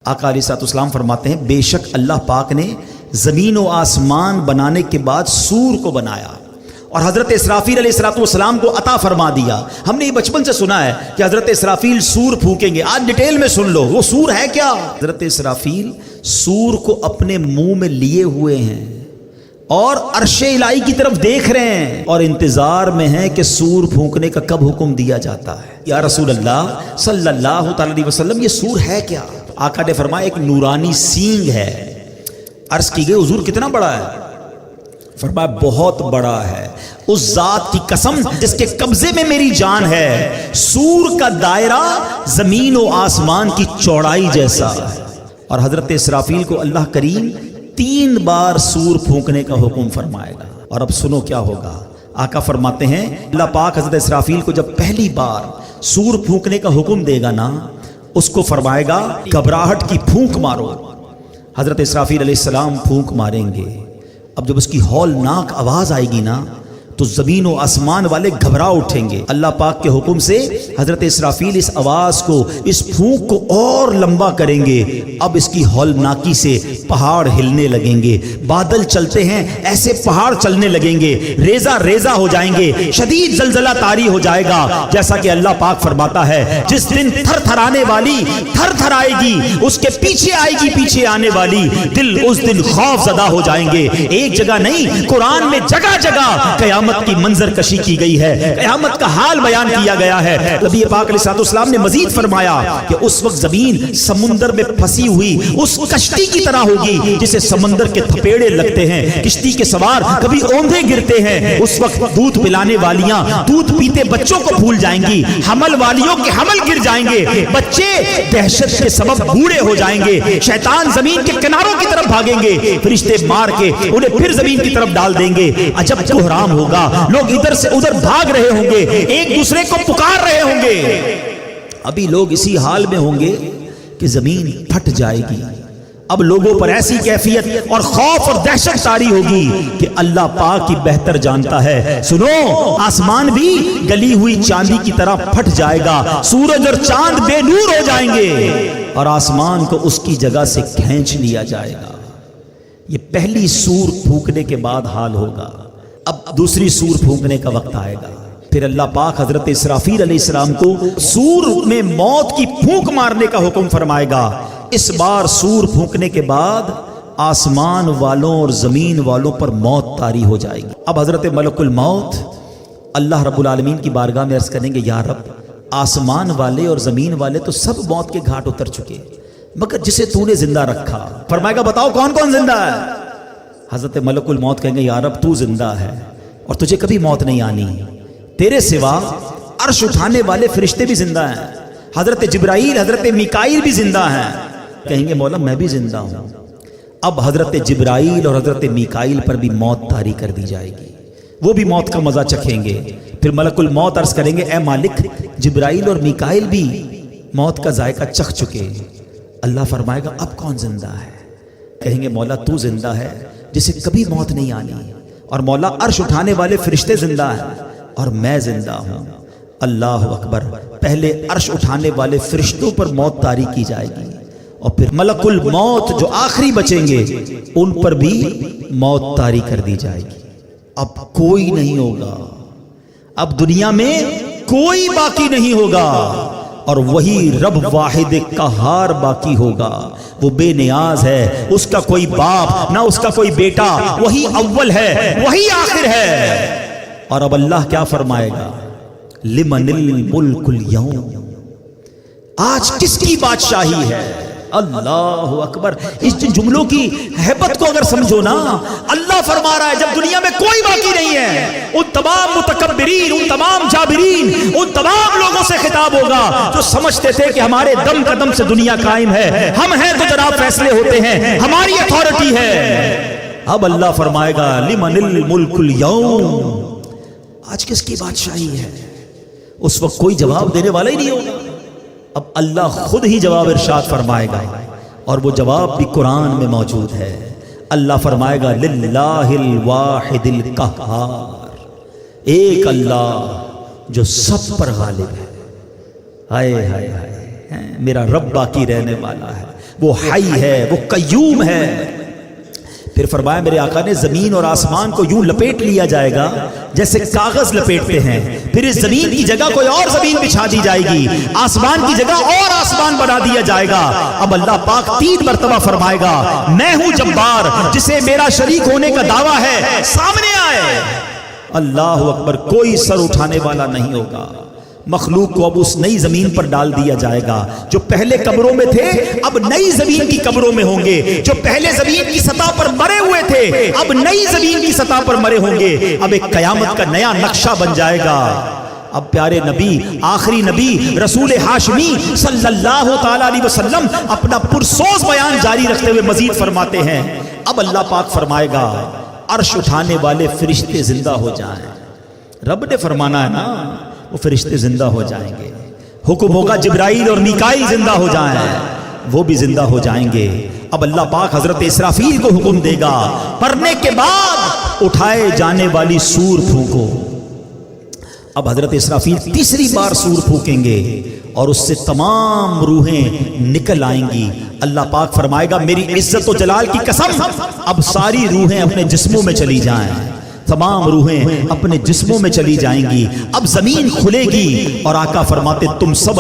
آقا علیہ الصلوۃ والسلام فرماتے ہیں بے شک اللہ پاک نے زمین و آسمان بنانے کے بعد سور کو بنایا اور حضرت اسرافیل علیہ الصلوۃ والسلام کو عطا فرما دیا۔ ہم نے یہ بچپن سے سنا ہے کہ حضرت اسرافیل سور پھونکیں گے، آج ڈیٹیل میں سن لو وہ سور ہے کیا۔ حضرت اسرافیل سور کو اپنے منہ میں لیے ہوئے ہیں اور عرش الہی کی طرف دیکھ رہے ہیں اور انتظار میں ہیں کہ سور پھونکنے کا کب حکم دیا جاتا ہے۔ یا رسول اللہ صلی اللہ تعالی علیہ وسلم یہ سور ہے کیا؟ آقا نے فرمایا ایک نورانی سینگ ہے۔ عرض کی گئی حضور کتنا بڑا ہے؟ فرمایا بہت بڑا ہے، اس ذات کی قسم جس کے قبضے میں میری جان ہے، سور کا دائرہ زمین و آسمان کی چوڑائی جیسا ہے۔ اور حضرت اسرافیل کو اللہ کریم 3 بار سور پھونکنے کا حکم فرمائے گا۔ اور اب سنو کیا ہوگا۔ آقا فرماتے ہیں اللہ پاک حضرت اسرافیل کو جب پہلی بار سور پھونکنے کا حکم دے گا نا، اس کو فرمائے گا گھبراہٹ کی پھونک مارو۔ حضرت اسرافیل علیہ السلام پھونک ماریں گے۔ اب جب اس کی ہولناک آواز آئے گی نا تو زمین و آسمان والے گھبرا اٹھیں گے۔ اللہ پاک کے حکم سے حضرت اسرافیل اس آواز کو، اس پھونک کو اور لمبا کریں گے۔ اب اس کی ہولناکی سے پہاڑ ہلنے لگیں گے، بادل چلتے ہیں ایسے پہاڑ چلنے لگیں گے، ریزہ ریزہ ہو جائیں گے، شدید زلزلہ طاری ہو جائے گا۔ جیسا کہ اللہ پاک فرماتا ہے جس دن تھر تھرانے والی تھر تھر آئے گی، اس کے پیچھے آئے گی پیچھے آنے والی، دل اس دن خوف زدہ ہو جائیں گے۔ ایک جگہ نہیں، قرآن میں جگہ جگہ قیامت کی منظر کشی کی گئی ہے، قیامت کا حال بیان کیا گیا ہے۔ نبی پاک علیہ الصلوۃ والسلام نے مزید فرمایا کہ اس وقت زمین سمندر میں پھنسی ہوئی اس کشتی کی طرح ہوگی جسے سمندر کے تھپیڑے لگتے ہیں، کشتی کے سوار کبھی اوندھے گرتے ہیں۔ اس وقت دودھ پلانے والیاں دودھ پیتے بچوں کو بھول جائیں گی، حمل والیوں کے حمل گر جائیں گے، بچے دہشت کے سبب بوڑھے ہو جائیں گے، شیطان زمین کے کناروں کی طرف بھاگیں گے، فرشتے مار کے انہیں پھر زمین کی طرف ڈال دیں گے۔ عجب کوہرام ہوگا، لوگ ادھر سے ادھر بھاگ رہے ہوں گے، ایک دوسرے کو پکار رہے ہوں گے۔ ابھی لوگ اسی حال میں ہوں گے کہ زمین پھٹ جائے گی۔ اب لوگوں پر ایسی کیفیت اور خوف اور دہشت طاری ہوگی کہ اللہ پاک کی بہتر جانتا ہے۔ سنو، آسمان بھی گلی ہوئی چاندی کی طرح پھٹ جائے گا، سورج اور چاند بے نور ہو جائیں گے اور آسمان کو اس کی جگہ سے کھینچ لیا جائے گا۔ یہ پہلی سور پھونکنے کے بعد حال ہوگا۔ اب دوسری سور پھونکنے کا وقت آئے گا۔ پھر اللہ پاک حضرت اسرافیل علیہ السلام کو سور میں موت کی پھونک مارنے کا حکم فرمائے گا۔ اس بار سور پھونکنے کے بعد آسمان والوں اور زمین والوں پر موت طاری ہو جائے گی۔ اب حضرت ملک الموت اللہ رب العالمین کی بارگاہ میں عرض کریں گے یا رب، آسمان والے اور زمین والے تو سب موت کے گھاٹ اتر چکے، مگر جسے تو نے زندہ رکھا، فرمائے گا بتاؤ کون کون زندہ ہے؟ حضرت ملک الموت کہیں گے یا رب تو زندہ ہے اور تجھے کبھی موت نہیں آنی، تیرے سوا عرش اٹھانے والے فرشتے بھی زندہ ہیں، حضرت جبرائیل حضرت میکائیل بھی زندہ ہیں۔ کہیں گے مولا میں بھی زندہ ہوں۔ اب حضرت جبرائیل اور حضرت میکائیل پر بھی موت طاری کر دی جائے گی، وہ بھی موت کا مزہ چکھیں گے۔ پھر ملک الموت عرض کریں گے اے مالک، جبرائیل اور میکائیل بھی موت کا ذائقہ چکھ چکے۔ اللہ فرمائے گا اب کون زندہ ہے؟ کہیں گے مولا تو زندہ ہے جسے کبھی موت نہیں آنی، اور مولا عرش اٹھانے والے فرشتے زندہ ہیں اور میں زندہ ہوں۔ اللہ اکبر، پہلے عرش اٹھانے والے فرشتوں پر موت طاری کی جائے گی اور پھر ملک الموت جو آخری بچیں گے ان پر بھی موت طاری کر دی جائے گی۔ اب کوئی نہیں ہوگا، اب دنیا میں کوئی باقی نہیں ہوگا اور وہی رب واحد قہار باقی ہوگا۔ وہ بے نیاز ہے، اس کا کوئی باپ نہ اس کا کوئی بیٹا، وہی اول ہے وہی آخر ہے۔ اور اب اللہ کیا فرمائے گا؟ لمن الملک اليوم، آج کس کی بادشاہی ہے؟ اللہ اکبر، اس جملوں کی ہیبت کو اگر سمجھو نا، اللہ فرما رہا ہے جب دنیا میں کوئی باقی نہیں ہے، ان تمام متکبرین، ان تمام جابرین، ان تمام لوگوں سے خطاب ہوگا جو سمجھتے تھے کہ ہمارے دم قدم سے دنیا قائم ہے، ہم ہیں تو جناب فیصلے ہوتے ہیں، ہماری اتھارٹی ہے۔ اب اللہ فرمائے گا لمن الملک اليوم، آج کس کی بادشاہی ہے؟ اس وقت کوئی جواب دینے والا ہی نہیں ہوگا، اب اللہ خود ہی جواب ارشاد فرمائے گا اور وہ جواب بھی قرآن میں موجود ہے۔ اللہ فرمائے گا للہ الواحد القہار، ایک اللہ جو سب پر غالب ہے۔ ہائے ہائے ہائے، میرا رب باقی رہنے والا ہے، وہ حی ہے، وہ قیوم ہے۔ پھر فرمایا میرے آقا نے زمین اور آسمان کو یوں لپیٹ لیا جائے گا جیسے کاغذ لپیٹتے ہیں، پھر اس زمین کی جگہ کوئی اور زمین بچھا دی جائے گی، آسمان کی جگہ اور آسمان بنا دیا جائے گا۔ اب اللہ پاک 3 مرتبہ فرمائے گا میں ہوں جبار، جسے میرا شریک ہونے کا دعویٰ ہے سامنے آئے۔ اللہ اکبر، کوئی سر اٹھانے والا نہیں ہوگا۔ مخلوق کو اب اس نئی زمین پر ڈال دیا جائے گا، جو پہلے قبروں میں تھے اب نئی زمین کی قبروں میں ہوں گے، جو پہلے زمین کی سطح پر مرے ہوئے تھے اب نئی زمین کی سطح پر مرے ہوں گے۔ اب ایک قیامت کا نیا نقشہ بن جائے گا۔ اب پیارے نبی، آخری نبی رسول ہاشمی صلی اللہ تعالی علیہ وسلم اپنا پرسوز بیان جاری رکھتے ہوئے مزید فرماتے ہیں، اب اللہ پاک فرمائے گا عرش اٹھانے والے فرشتے زندہ ہو جائیں۔ رب نے فرمانا ہے نا، وہ فرشتے زندہ ہو جائیں گے، حکم ہوگا جبرائیل اور میکائیل زندہ ہو جائیں، وہ بھی زندہ ہو جائیں گے۔ اب اللہ پاک حضرت اسرافیل کو حکم دے گا پڑھنے کے بعد اٹھائے جانے والی سور پھونکو۔ اب حضرت اسرافیل تیسری بار سور پھونکیں گے اور اس سے تمام روحیں نکل آئیں گی۔ اللہ پاک فرمائے گا میری عزت و جلال کی قسم، اب ساری روحیں اپنے جسموں میں چلی جائیں، تمام روحیں اپنے جسموں میں چلی جائیں گی۔ اب زمین کھلے گی اور آقا فرماتے تم سب